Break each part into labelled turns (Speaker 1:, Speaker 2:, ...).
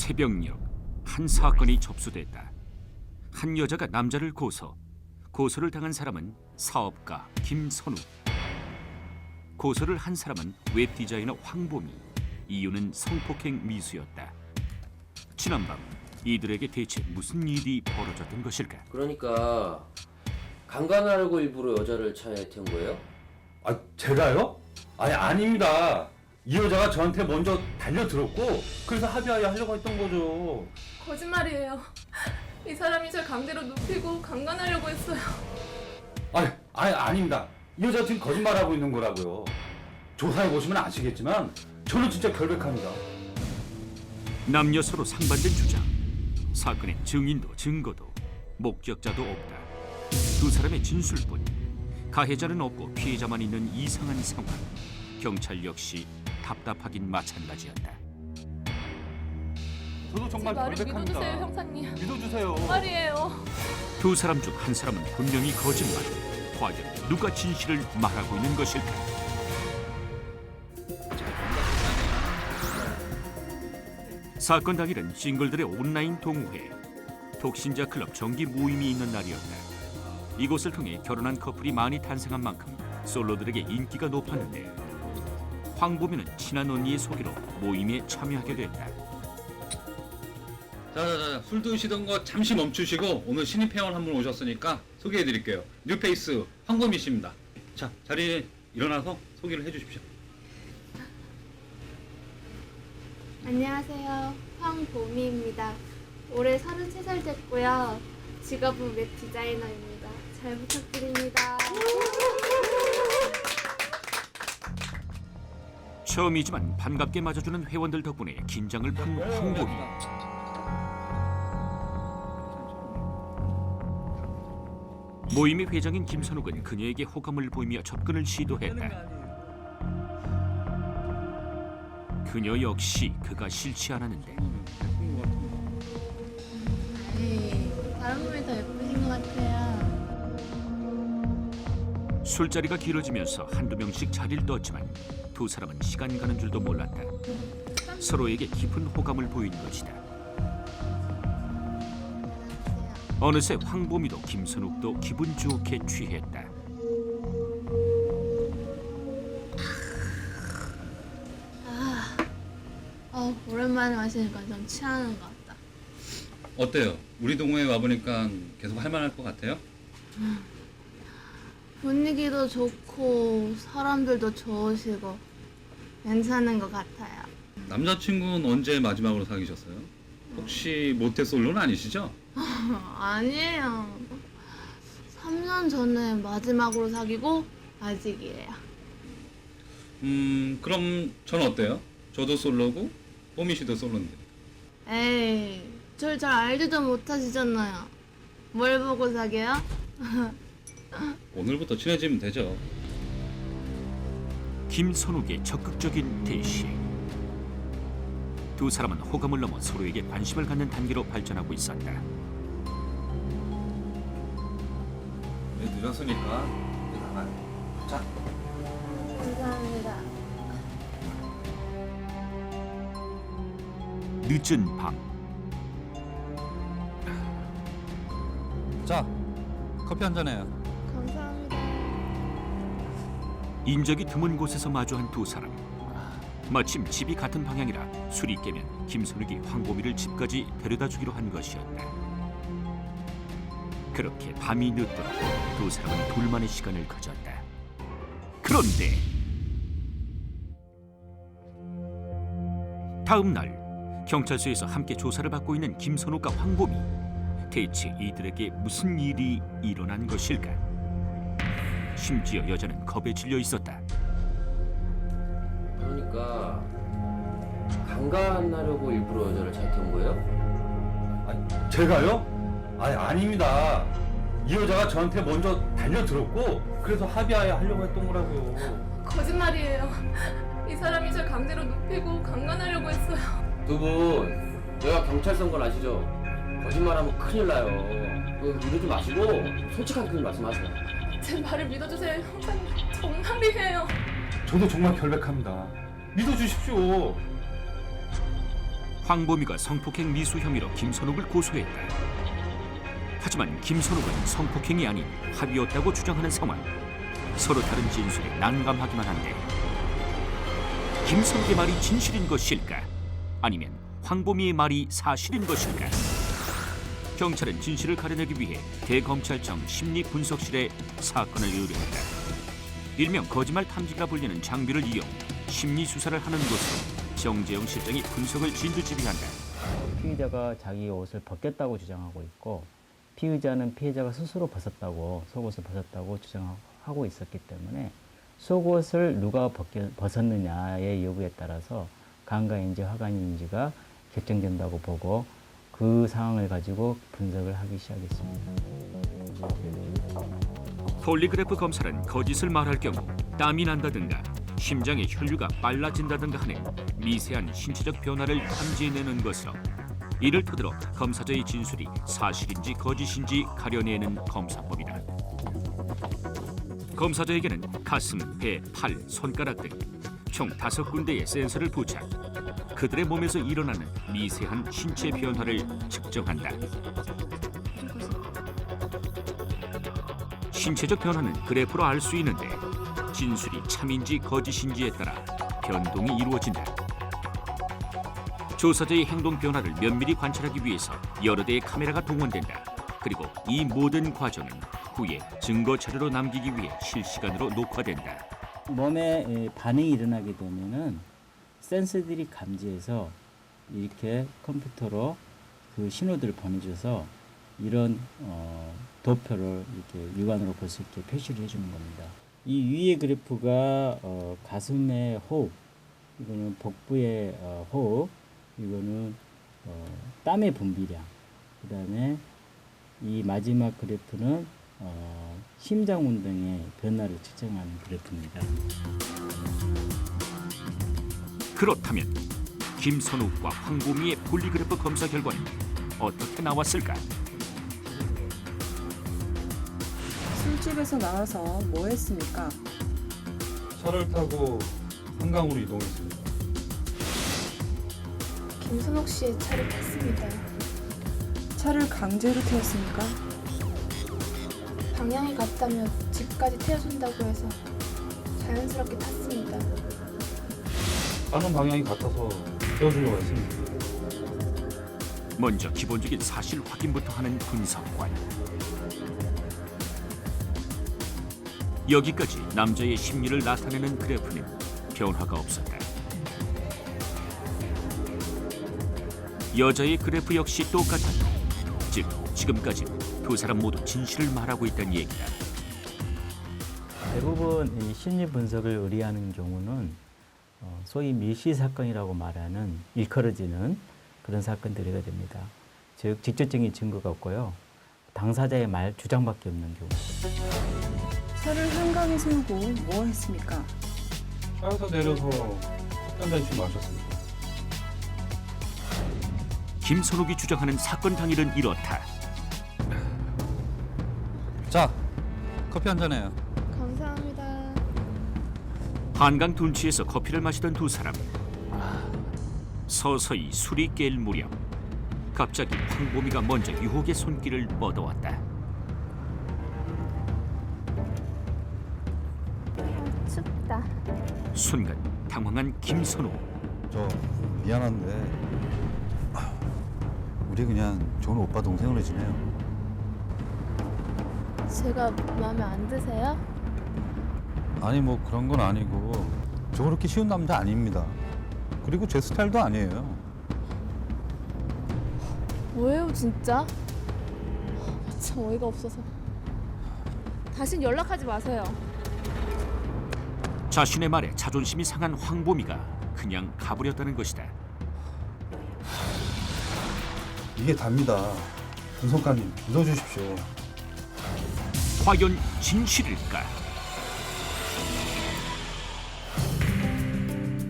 Speaker 1: 새벽녘 한 사건이 접수됐다. 한 여자가 남자를 고소를 당한 사람은 사업가 김선욱. 고소를 한 사람은 웹 디자이너 황보미. 이유는 성폭행 미수였다. 지난밤 이들에게 대체 무슨 일이 벌어졌던 것일까?
Speaker 2: 그러니까 강간하려고 일부러 여자를 차에 태운 거예요?
Speaker 3: 아, 제가요? 아니, 아닙니다. 이 여자가 저한테 먼저 달려들었고 그래서 합의하여 하려고 했던 거죠.
Speaker 4: 거짓말이에요. 이 사람이 절 강제로 눕히고 강간하려고 했어요.
Speaker 3: 아니, 아닙니다. 이 여자 지금 거짓말하고 있는 거라고요. 조사해 보시면 아시겠지만 저는 진짜 결백합니다.
Speaker 1: 남녀 서로 상반된 주장. 사건의 증인도 증거도 목격자도 없다. 두 사람의 진술뿐. 가해자는 없고 피해자만 있는 이상한 상황. 경찰 역시 답답하긴 마찬가지였다.
Speaker 3: 저도
Speaker 4: 제
Speaker 3: 정말
Speaker 4: 말을
Speaker 3: 결백합니다.
Speaker 4: 믿어주세요, 형사님.
Speaker 3: 믿어주세요.
Speaker 4: 정말이에요.
Speaker 1: 두 사람 중 한 사람은 분명히 거짓말. 과연 누가 진실을 말하고 있는 것일까? 사건 당일은 싱글들의 온라인 동호회, 독신자 클럽 정기 모임이 있는 날이었다. 이곳을 통해 결혼한 커플이 많이 탄생한 만큼 솔로들에게 인기가 높았는데 황보미는 친한 언니의 소개로 모임에 참여하게 됐다.
Speaker 5: 자, 술 드시던 거 잠시 멈추시고 오늘 신입 회원 한 분 오셨으니까 소개해드릴게요. 뉴페이스 황보미 씨입니다. 자, 자리에 일어나서 소개를 해주십시오.
Speaker 6: 안녕하세요. 황보미입니다. 올해 33살 됐고요. 직업은 웹 디자이너입니다. 잘 부탁드립니다.
Speaker 1: 처음이지만 반갑게 맞아주는 회원들 덕분에 긴장을 푼 황보미. 모임의 회장인 김선욱은 그녀에게 호감을 보이며 접근을 시도했다. 그녀 역시 그가 싫지 않았는데
Speaker 6: 다른 분이 더 예쁘신 것 같아요.
Speaker 1: 술자리가 길어지면서 한두 명씩 자리를 떴지만 두 사람은 시간 가는 줄도 몰랐다. 서로에게 깊은 호감을 보인 것이다. 어느새 황보미도 김선욱도 기분 좋게 취했다.
Speaker 6: 오랜만에 마시니까 좀 취하는 것 같다.
Speaker 5: 어때요? 우리 동호회 와보니까 계속 할만할 것 같아요?
Speaker 6: 분위기도 좋고 사람들도 좋으시고 괜찮은 것 같아요.
Speaker 5: 남자친구는 언제 마지막으로 사귀셨어요? 혹시 모태솔로는 아니시죠?
Speaker 6: 아니에요. 3년 전에 마지막으로 사귀고 아직이에요.
Speaker 5: 그럼 전 어때요? 저도 솔로고 뽀미 씨도 솔로인데.
Speaker 6: 에이, 절 잘 알지도 못하시잖아요. 뭘 보고 사귀어요?
Speaker 5: 오늘부터 친해지면 되죠.
Speaker 1: 김선욱의 적극적인 대시. 두 사람은 호감을 넘어 서로에게 관심을 갖는 단계로 발전하고 있었다.
Speaker 3: 늦었으니까 이제 나가요. 자.
Speaker 6: 감사합니다.
Speaker 1: 늦은 밤
Speaker 7: 자, 커피 한 잔해요.
Speaker 6: 감사합니다.
Speaker 1: 인적이 드문 곳에서 마주한 두 사람. 마침 집이 같은 방향이라 술이 깨면 김선욱이 황보미를 집까지 데려다주기로 한 것이었다. 그렇게 밤이 늦도록 두 사람은 둘만의 시간을 가졌다. 그런데 다음 날 경찰서에서 함께 조사를 받고 있는 김선욱과 황보미. 대체 이들에게 무슨 일이 일어난 것일까? 심지어 여자는 겁에 질려 있었다.
Speaker 2: 그러니까 강간하려고 일부러 여자를 차에 태운 거예요?
Speaker 3: 아니, 제가요? 아니, 아닙니다. 이 여자가 저한테 먼저 달려들었고 그래서 합의하여 하려고 했던 거라고요.
Speaker 4: 거짓말이에요. 이 사람이 절 강제로 눕히고 강간하려고 했어요.
Speaker 2: 두 분, 내가 경찰서인 걸 아시죠? 거짓말하면 큰일 나요. 이러지 마시고 솔직하게 그냥 말씀하세요.
Speaker 4: 제 말을 믿어주세요, 형사님. 정말이에요.
Speaker 3: 저도 정말 결백합니다. 믿어주십시오.
Speaker 1: 황보미가 성폭행 미수 혐의로 김선욱을 고소했다. 하지만 김선욱은 성폭행이 아닌 합의였다고 주장하는 상황. 서로 다른 진술이 난감하기만 한데 김선욱의 말이 진실인 것일까? 아니면 황보미의 말이 사실인 것일까? 경찰은 진실을 가려내기 위해 대검찰청 심리분석실에 사건을 의뢰했다. 일명 거짓말 탐지가 불리는 장비를 이용 심리 수사를 하는 곳으로 정재영 실장이 분석을 진두지휘한다.
Speaker 8: 피의자가 자기 옷을 벗겼다고 주장하고 있고 피의자는 피해자가 스스로 벗었다고 속옷을 벗었다고 주장하고 있었기 때문에 속옷을 누가 벗었느냐의 여부에 따라서 강간인지 화간인지가 결정된다고 보고 그 상황을 가지고 분석을 하기 시작했습니다.
Speaker 1: 폴리그래프 검사는 거짓을 말할 경우 땀이 난다든가 심장의 혈류가 빨라진다든가 하는 미세한 신체적 변화를 탐지해내는 것으로 이를 토대로 검사자의 진술이 사실인지 거짓인지 가려내는 검사법이다. 검사자에게는 가슴, 배, 팔, 손가락 등 총 5군데의 센서를 부착. 그들의 몸에서 일어나는 미세한 신체 변화를 측정한다. 신체적 변화는 그래프로 알 수 있는데 진술이 참인지 거짓인지에 따라 변동이 이루어진다. 조사자의 행동 변화를 면밀히 관찰하기 위해서 여러 대의 카메라가 동원된다. 그리고 이 모든 과정은 후에 증거 자료로 남기기 위해 실시간으로 녹화된다.
Speaker 8: 몸에 반응이 일어나게 되면은 센서들이 감지해서 이렇게 컴퓨터로 그 신호들을 보내줘서 이런 도표를 이렇게 육안으로 볼 수 있게 표시를 해주는 겁니다. 이 위의 그래프가 가슴의 호흡, 이거는 복부의 호흡, 이거는 땀의 분비량, 그 다음에 이 마지막 그래프는 심장 운동의 변화를 측정하는 그래프입니다.
Speaker 1: 그렇다면 김선욱과 황보미의 폴리그래프 검사 결과는 어떻게 나왔을까?
Speaker 9: 술집에서 나와서 뭐 했습니까?
Speaker 3: 차를 타고 한강으로 이동했습니다.
Speaker 4: 김선욱 씨의 차를 탔습니다.
Speaker 9: 차를 강제로 태웠습니까?
Speaker 4: 방향이 같다며 집까지 태워준다고 해서 자연스럽게 탔습니다.
Speaker 3: 가는 방향이 같아서 떼어주려고 했습니다.
Speaker 1: 먼저 기본적인 사실 확인부터 하는 분석관. 여기까지 남자의 심리를 나타내는 그래프는 변화가 없었다. 여자의 그래프 역시 똑같았다. 즉, 지금까지 두 사람 모두 진실을 말하고 있다는 얘기다.
Speaker 8: 대부분 이 심리 분석을 의뢰하는 경우는 소위 밀시 사건이라고 말하는 일컬어지는 그런 사건들이 됩니다. 즉 직접적인 증거가 없고요. 당사자의 말 주장밖에 없는 경우.
Speaker 9: 차를 한강에 세우고 뭐 했습니까?
Speaker 3: 차에서 내려서 한 잔씩 마셨습니다.
Speaker 1: 김선욱이 주장하는 사건 당일은 이렇다.
Speaker 7: 자, 커피 한 잔해요.
Speaker 6: 감사합니다.
Speaker 1: 한강 둔치에서 커피를 마시던 두 사람. 서서히 술이 깰 무렵 갑자기 황보미가 먼저 유혹의 손길을 뻗어왔다.
Speaker 6: 춥다.
Speaker 1: 순간 당황한 김선욱.
Speaker 10: 저 미안한데 우리 그냥 좋은 오빠 동생으로 지내요.
Speaker 6: 제가 마음에 안 드세요?
Speaker 10: 아니 뭐 그런 건 아니고 저 그렇게 쉬운 남자 아닙니다. 그리고 제 스타일도 아니에요.
Speaker 6: 뭐예요 진짜? 참 어이가 없어서. 다신 연락하지 마세요.
Speaker 1: 자신의 말에 자존심이 상한 황보미가 그냥 가버렸다는 것이다.
Speaker 10: 이게 답니다. 분석관님 믿어주십시오.
Speaker 1: 과연 진실일까?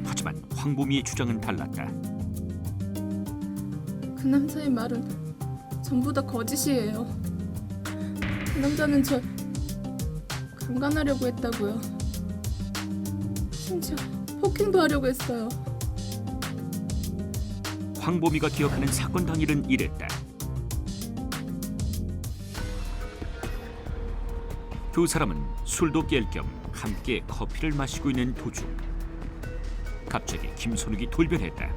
Speaker 1: 하지만 황보미의 주장은 달랐다.
Speaker 4: 그 남자의 말은 전부 다 거짓이에요. 그 남자는 저 강간하려고 했다고요. 심지어 폭행도 하려고 했어요.
Speaker 1: 황보미가 기억하는 사건 당일은 이랬다. 두 사람은 술도 깰 겸 함께 커피를 마시고 있는 도중 갑자기 김선욱이 돌변했다.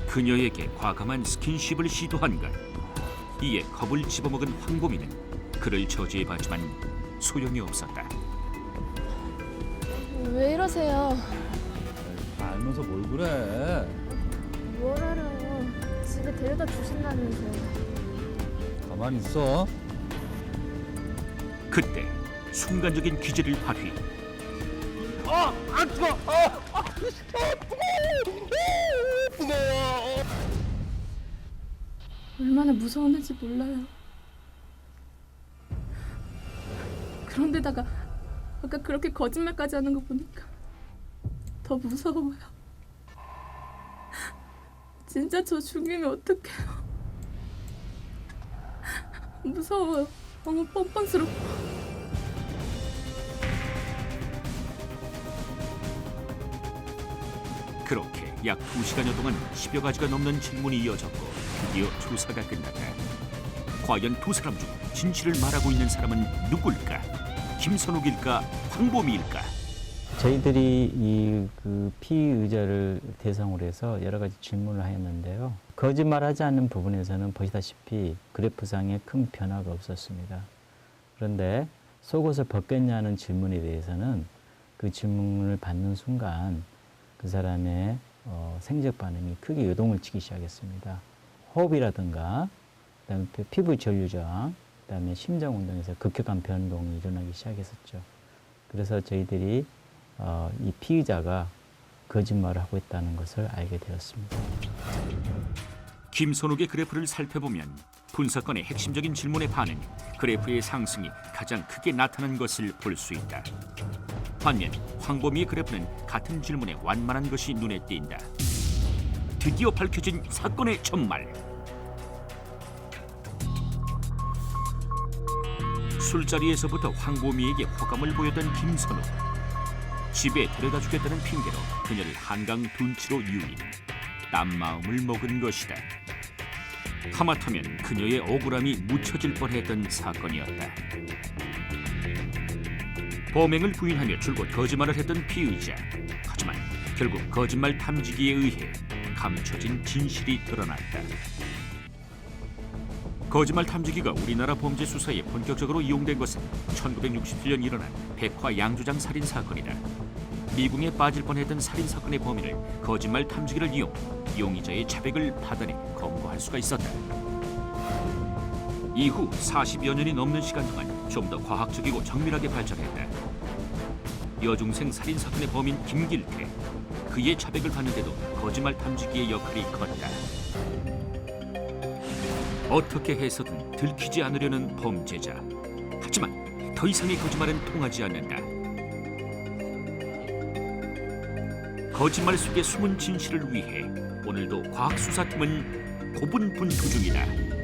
Speaker 1: 그녀에게 과감한 스킨십을 시도한 것. 이에 겁을 집어먹은 황보미는 그를 저지해봤지만 소용이 없었다.
Speaker 6: 왜 이러세요?
Speaker 10: 알면서 뭘 그래?
Speaker 6: 뭘 알아요? 집에 데려다 주신다면서요.
Speaker 10: 가만히 있어.
Speaker 1: 그때 순간적인 기절을 발휘.
Speaker 4: 얼마나 무서웠는지 몰라요. 그런데다가 아까 그렇게 거짓말까지 하는 거 보니까 더 무서워요. 진짜 저 죽이면 어떡해요. 무서워요. 너무 뻔뻔스럽고.
Speaker 1: 그렇게 약 2시간여 동안 10여 가지가 넘는 질문이 이어졌고 드디어 조사가 끝났다. 과연 두 사람 중 진실을 말하고 있는 사람은 누굴까? 김선욱일까? 황보미일까?
Speaker 8: 저희들이 그 피의자를 대상으로 해서 여러 가지 질문을 하였는데요. 거짓말하지 않는 부분에서는 보시다시피 그래프상에 큰 변화가 없었습니다. 그런데 속옷을 벗겼냐는 질문에 대해서는 그 질문을 받는 순간 그 사람의 생적 반응이 크게 요동을 치기 시작했습니다. 호흡이라든가 그다음에 피부 전류 저항, 그다음에 심장 운동에서 급격한 변동이 일어나기 시작했었죠. 그래서 저희들이 이 피의자가 거짓말을 하고 있다는 것을 알게 되었습니다.
Speaker 1: 김선욱의 그래프를 살펴보면 분사건의 핵심적인 질문의 반응, 그래프의 상승이 가장 크게 나타난 것을 볼 수 있다. 반면 황보미의 그래프는 같은 질문에 완만한 것이 눈에 띈다. 드디어 밝혀진 사건의 전말. 술자리에서부터 황보미에게 호감을 보였던 김선욱. 집에 데려다 주겠다는 핑계로 그녀를 한강 둔치로 유인. 딴 마음을 먹은 것이다. 하마터면 그녀의 억울함이 묻혀질 뻔했던 사건이었다. 범행을 부인하며 줄곧 거짓말을 했던 피의자. 하지만 결국 거짓말 탐지기에 의해 감춰진 진실이 드러났다. 거짓말 탐지기가 우리나라 범죄 수사에 본격적으로 이용된 것은 1967년 일어난 백화 양조장 살인 사건이다. 미궁에 빠질 뻔했던 살인 사건의 범인을 거짓말 탐지기를 이용 용의자의 자백을 받아내 검거할 수가 있었다. 이후 40여 년이 넘는 시간 동안 좀 더 과학적이고 정밀하게 발전했다. 여중생 살인 사건의 범인 김길태. 그의 자백을 받는데도 거짓말 탐지기의 역할이 컸다. 어떻게 해서든 들키지 않으려는 범죄자. 하지만 더 이상의 거짓말은 통하지 않는다. 거짓말 속의 숨은 진실을 위해 오늘도 과학수사팀은 고분분투 중이다.